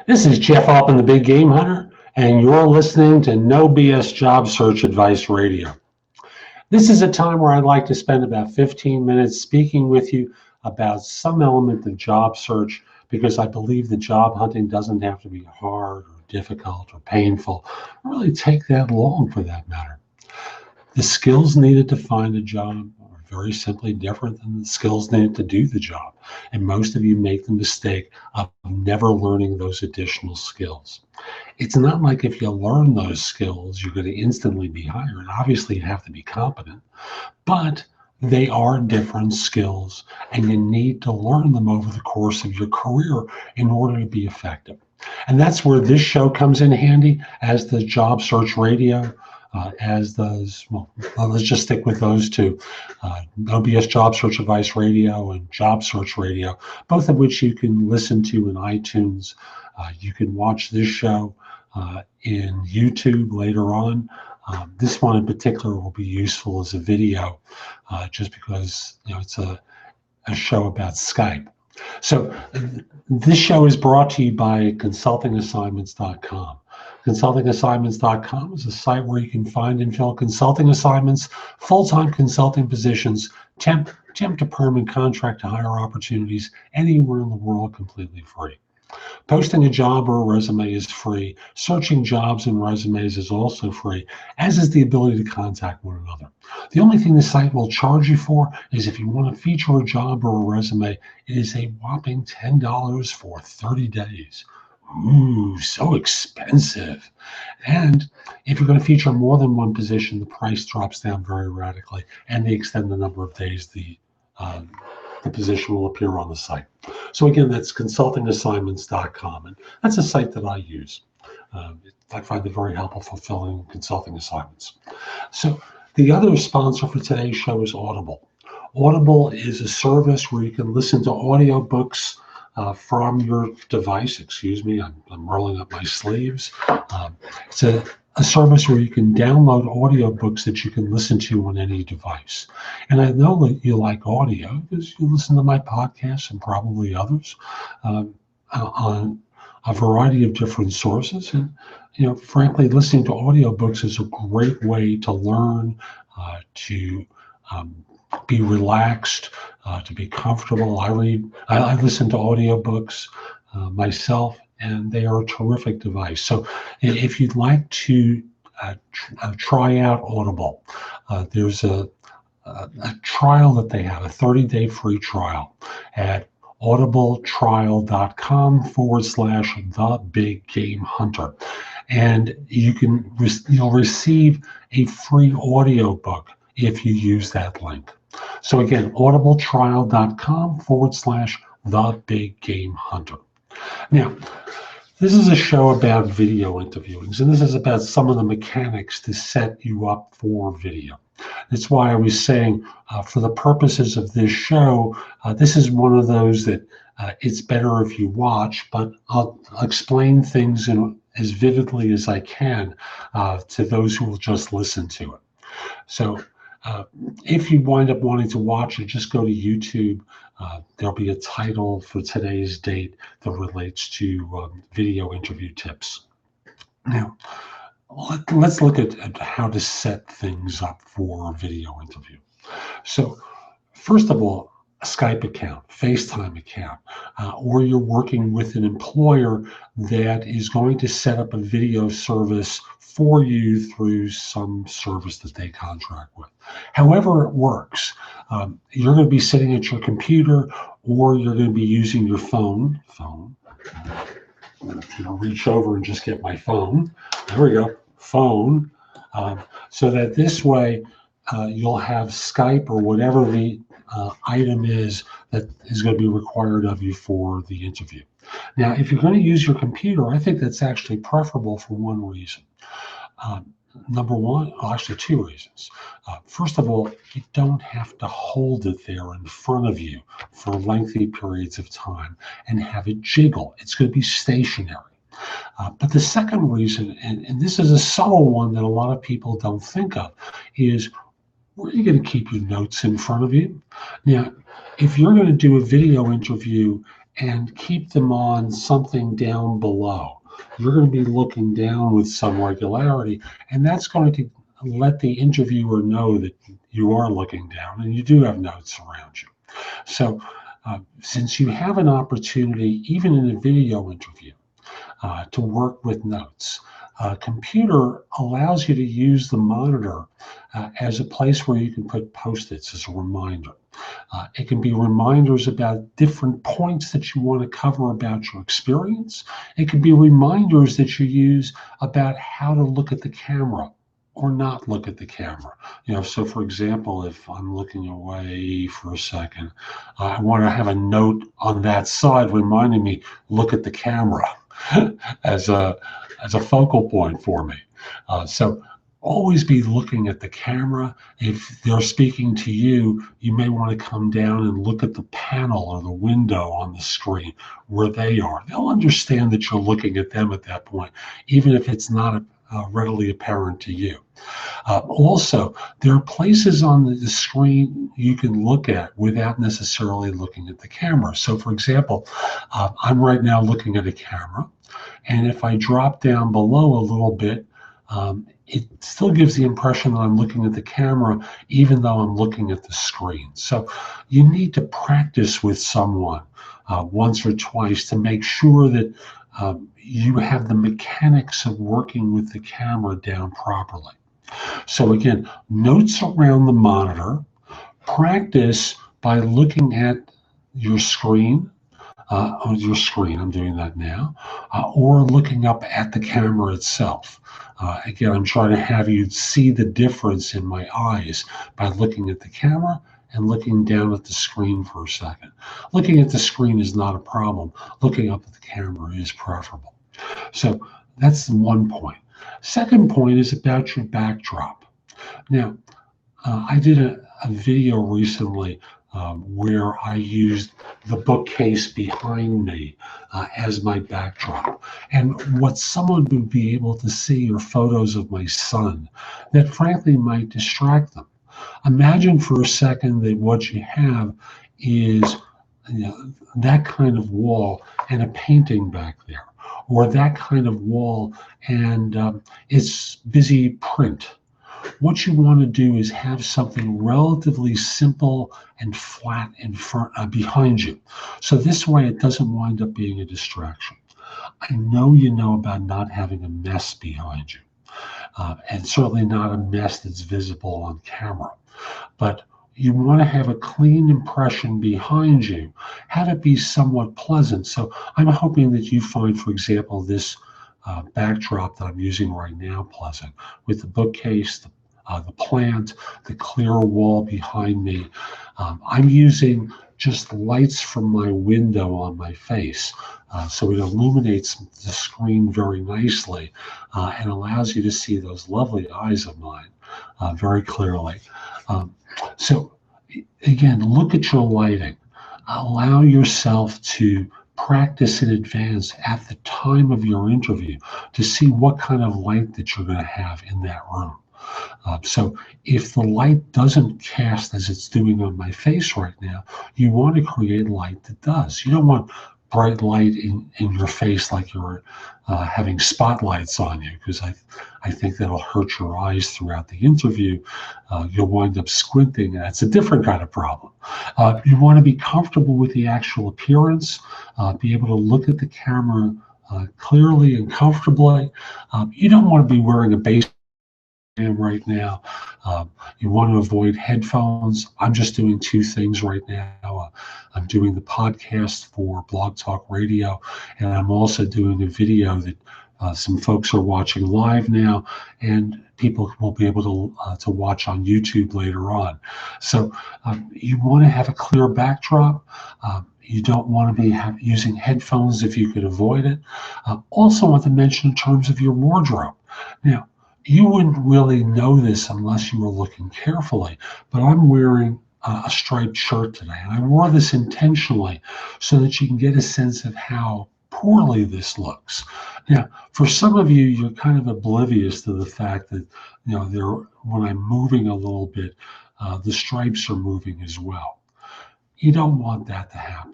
This is Jeff Altman, the Big Game Hunter, and you're listening to No BS Job Search Advice Radio. This is a time where I'd like to spend about 15 minutes speaking with you about some element of job search, because I believe that job hunting doesn't have to be hard or difficult or painful, or really take that long for that matter. The skills needed to find a job are very simply different than the skills needed to do the job. And most of you make the mistake of never learning those additional skills. It's not like if you learn those skills, you're going to instantly be hired. Obviously, you have to be competent, but they are different skills, and you need to learn them over the course of your career in order to be effective. And that's where this show comes in handy, as the Job Search Radio, as those, well, let's just stick with those two, OBS Job Search Advice Radio and Job Search Radio, both of which you can listen to in iTunes. You can watch this show in YouTube later on. This one in particular will be useful as a video, just because it's a show about Skype. So this show is brought to you by consultingassignments.com. Consultingassignments.com is a site where you can find and fill consulting assignments, full-time consulting positions, temp to perm and contract to hire opportunities anywhere in the world, completely free. Posting a job or a resume is free. Searching jobs and resumes is also free, as is the ability to contact one another. The only thing the site will charge you for is if you want to feature a job or a resume. It is a whopping $10 for 30 days. Ooh, so expensive. And if you're going to feature more than one position, the price drops down very radically, and they extend the number of days the position will appear on the site. So again, that's consultingassignments.com, and that's a site that I use. I find it very helpful for filling consulting assignments. So the other sponsor for today's show is Audible. Audible is a service where you can listen to audiobooks from your device. Excuse me, I'm rolling up my sleeves. It's a service where you can download audiobooks that you can listen to on any device. And I know that you like audio because you listen to my podcasts and probably others on a variety of different sources. And frankly, listening to audiobooks is a great way to learn, to be relaxed, to be comfortable. I listen to audiobooks myself, and they are a terrific device. So if you'd like to try out Audible, there's a trial that they have, a 30-day free trial at audibletrial.com/thebiggamehunter. And you'll receive a free audiobook if you use that link. So again, audibletrial.com/thebiggamehunter. Now, this is a show about video interviewings, and this is about some of the mechanics to set you up for video. That's why I was saying, for the purposes of this show, this is one of those that it's better if you watch, but I'll explain things as vividly as I can to those who will just listen to it. So if you wind up wanting to watch it, just go to YouTube. There'll be a title for today's date that relates to video interview tips. Now, let's look at how to set things up for a video interview. So first of all, a Skype account, Facetime account, or you're working with an employer that is going to set up a video service for you through some service that they contract with. However it works, you're going to be sitting at your computer, or you're going to be using your phone. I'm going to reach over and just get my phone. There we go, phone. So that this way you'll have Skype or whatever the item is that is going to be required of you for the interview. Now, if you're going to use your computer, I think that's actually preferable for one reason. Number one, well, actually two reasons. First of all, you don't have to hold it there in front of you for lengthy periods of time and have it jiggle. It's going to be stationary. But the second reason, and this is a subtle one that a lot of people don't think of, is where are you going to keep your notes in front of you? Now, if you're going to do a video interview and keep them on something down below. You're going to be looking down with some regularity, and that's going to let the interviewer know that you are looking down and you do have notes around you. So since you have an opportunity, even in a video interview, to work with notes, a computer allows you to use the monitor as a place where you can put Post-its as a reminder. It can be reminders about different points that you want to cover about your experience. It can be reminders that you use about how to look at the camera or not look at the camera. So for example, if I'm looking away for a second, I want to have a note on that side reminding me, look at the camera as a focal point for me. So always be looking at the camera. If they're speaking to you, you may want to come down and look at the panel or the window on the screen where they are. They'll understand that you're looking at them at that point, even if it's not readily apparent to you. Also, there are places on the screen you can look at without necessarily looking at the camera. So for example, I'm right now looking at a camera, and if I drop down below a little bit, it still gives the impression that I'm looking at the camera, even though I'm looking at the screen. So you need to practice with someone once or twice to make sure that you have the mechanics of working with the camera down properly. So again, notes around the monitor, practice by looking at your screen, I'm doing that now, or looking up at the camera itself. Again, I'm trying to have you see the difference in my eyes by looking at the camera and looking down at the screen for a second. Looking at the screen is not a problem. Looking up at the camera is preferable. So that's one point. Second point is about your backdrop. Now, I did a video recently where I used the bookcase behind me as my backdrop. And what someone would be able to see are photos of my son that frankly might distract them. Imagine for a second that what you have is that kind of wall and a painting back there, or that kind of wall and it's busy print. What you want to do is have something relatively simple and flat in front behind you. So this way it doesn't wind up being a distraction. I know you know about not having a mess behind you, and certainly not a mess that's visible on camera. But you want to have a clean impression behind you, have it be somewhat pleasant. So I'm hoping that you find, for example, this backdrop that I'm using right now pleasant, with the bookcase, the plant, the clear wall behind me. I'm using just lights from my window on my face. So it illuminates the screen very nicely and allows you to see those lovely eyes of mine very clearly. So again, look at your lighting. Allow yourself to practice in advance at the time of your interview to see what kind of light that you're going to have in that room. So if the light doesn't cast as it's doing on my face right now, you want to create light that does. You don't want bright light in your face like you're having spotlights on you, because I think that'll hurt your eyes throughout the interview. You'll wind up squinting, and that's a different kind of problem. You want to be comfortable with the actual appearance, be able to look at the camera clearly and comfortably. You don't want to be wearing a base right now. You want to avoid headphones. I'm just doing two things right now. I'm doing the podcast for Blog Talk Radio, and I'm also doing a video that some folks are watching live now, and people will be able to watch on YouTube later on. So you want to have a clear backdrop. You don't want to be using headphones if you could avoid it. Also want to mention in terms of your wardrobe. Now, you wouldn't really know this unless you were looking carefully, but I'm wearing a striped shirt today, and I wore this intentionally so that you can get a sense of how poorly this looks. Now, for some of you, you're kind of oblivious to the fact that, when I'm moving a little bit, the stripes are moving as well. You don't want that to happen.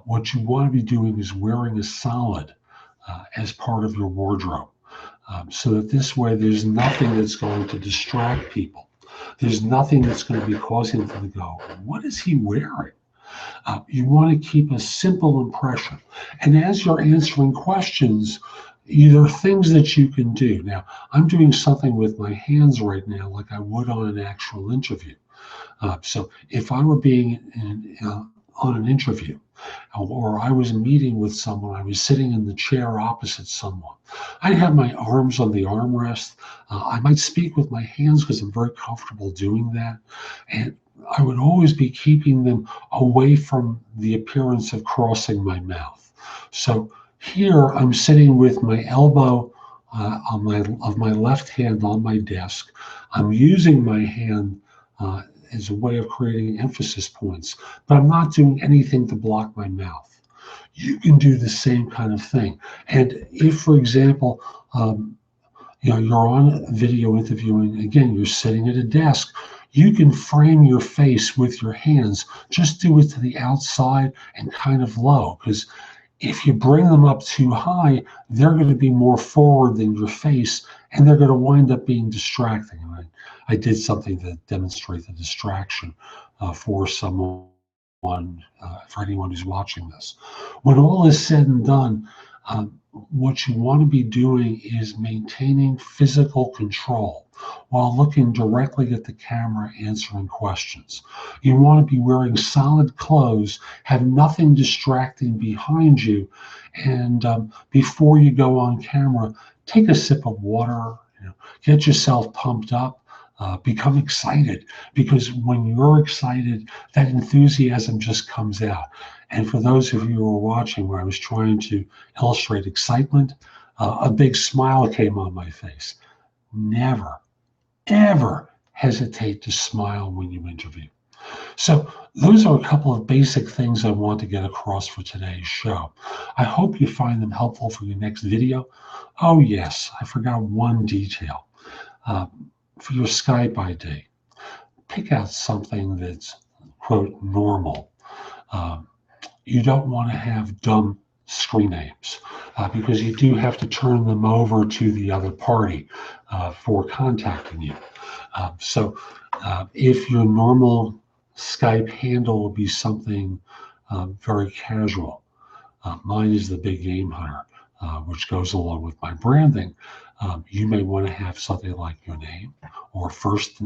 What you want to be doing is wearing a solid as part of your wardrobe. So that this way there's nothing that's going to distract people. There's nothing that's going to be causing them to go, what is he wearing? You want to keep a simple impression. And as you're answering questions, there are things that you can do. Now, I'm doing something with my hands right now like I would on an actual interview. So if I were being on an interview, or I was meeting with someone, I was sitting in the chair opposite someone, I'd have my arms on the armrest. I might speak with my hands because I'm very comfortable doing that. And I would always be keeping them away from the appearance of crossing my mouth. So here I'm sitting with my elbow of my left hand on my desk. I'm using my hand as a way of creating emphasis points, but I'm not doing anything to block my mouth. You can do the same kind of thing. And if, for example, you're on a video interviewing, again, you're sitting at a desk, you can frame your face with your hands. Just do it to the outside and kind of low, because if you bring them up too high, they're going to be more forward than your face, and they're going to wind up being distracting. I did something to demonstrate the distraction for someone, for anyone who's watching this. When all is said and done, what you want to be doing is maintaining physical control while looking directly at the camera answering questions. You want to be wearing solid clothes, have nothing distracting behind you, and before you go on camera, take a sip of water, get yourself pumped up. Become excited, because when you're excited, that enthusiasm just comes out. And for those of you who are watching, where I was trying to illustrate excitement, a big smile came on my face. Never, ever hesitate to smile when you interview. So those are a couple of basic things I want to get across for today's show. I hope you find them helpful for your next video. Oh yes, I forgot one detail. For your Skype ID, pick out something that's, quote, normal. You don't want to have dumb screen names because you do have to turn them over to the other party for contacting you. So if your normal Skype handle will be something very casual, mine is the Big GameHunter, which goes along with my branding. You may want to have something like your name, or first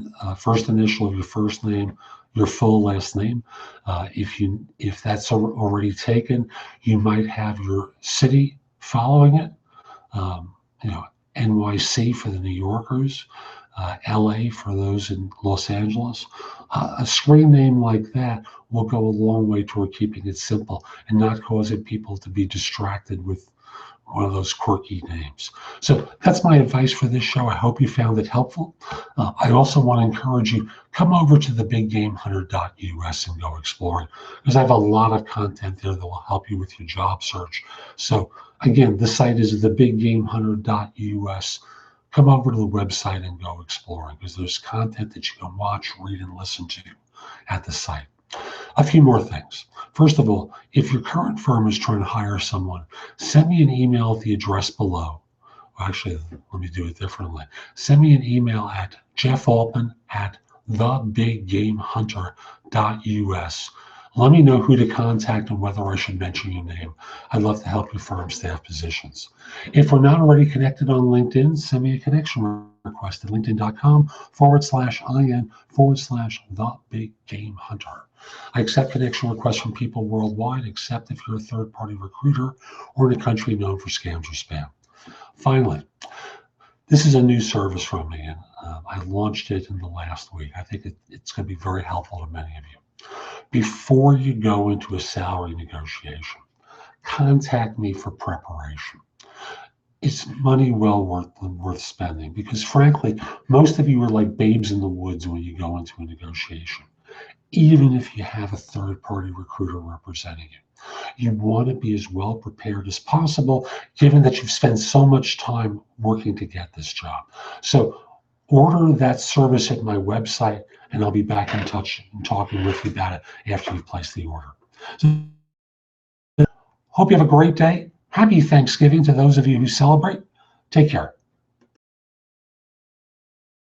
initial of your first name, your full last name. If that's already taken, you might have your city following it. NYC for the New Yorkers, LA for those in Los Angeles. A screen name like that will go a long way toward keeping it simple and not causing people to be distracted with one of those quirky names. So that's my advice for this show. I hope you found it helpful. I also want to encourage you, come over to the BigGameHunter.us and go exploring, because I have a lot of content there that will help you with your job search. So again, the site is the BigGameHunter.us. Come over to the website and go exploring, because there's content that you can watch, read, and listen to at the site. A few more things. First of all, if your current firm is trying to hire someone, send me an email at the address below. Well, actually, let me do it differently. Send me an email at jeffaltman@thebiggamehunter.us. Let me know who to contact and whether I should mention your name. I'd love to help your firm staff positions. If we're not already connected on LinkedIn, send me a connection request at linkedin.com/IN/thebiggamehunter. I accept connection requests from people worldwide, except if you're a third-party recruiter or in a country known for scams or spam. Finally, this is a new service from me, and I launched it in the last week. I think it's going to be very helpful to many of you. Before you go into a salary negotiation, contact me for preparation. It's money well worth spending, because frankly, most of you are like babes in the woods when you go into a negotiation. Even if you have a third-party recruiter representing you, you want to be as well prepared as possible, given that you've spent so much time working to get this job. So order that service at my website, and I'll be back in touch and talking with you about it after you've placed the order. So Hope you have a great day. Happy Thanksgiving to those of you who celebrate. Take care.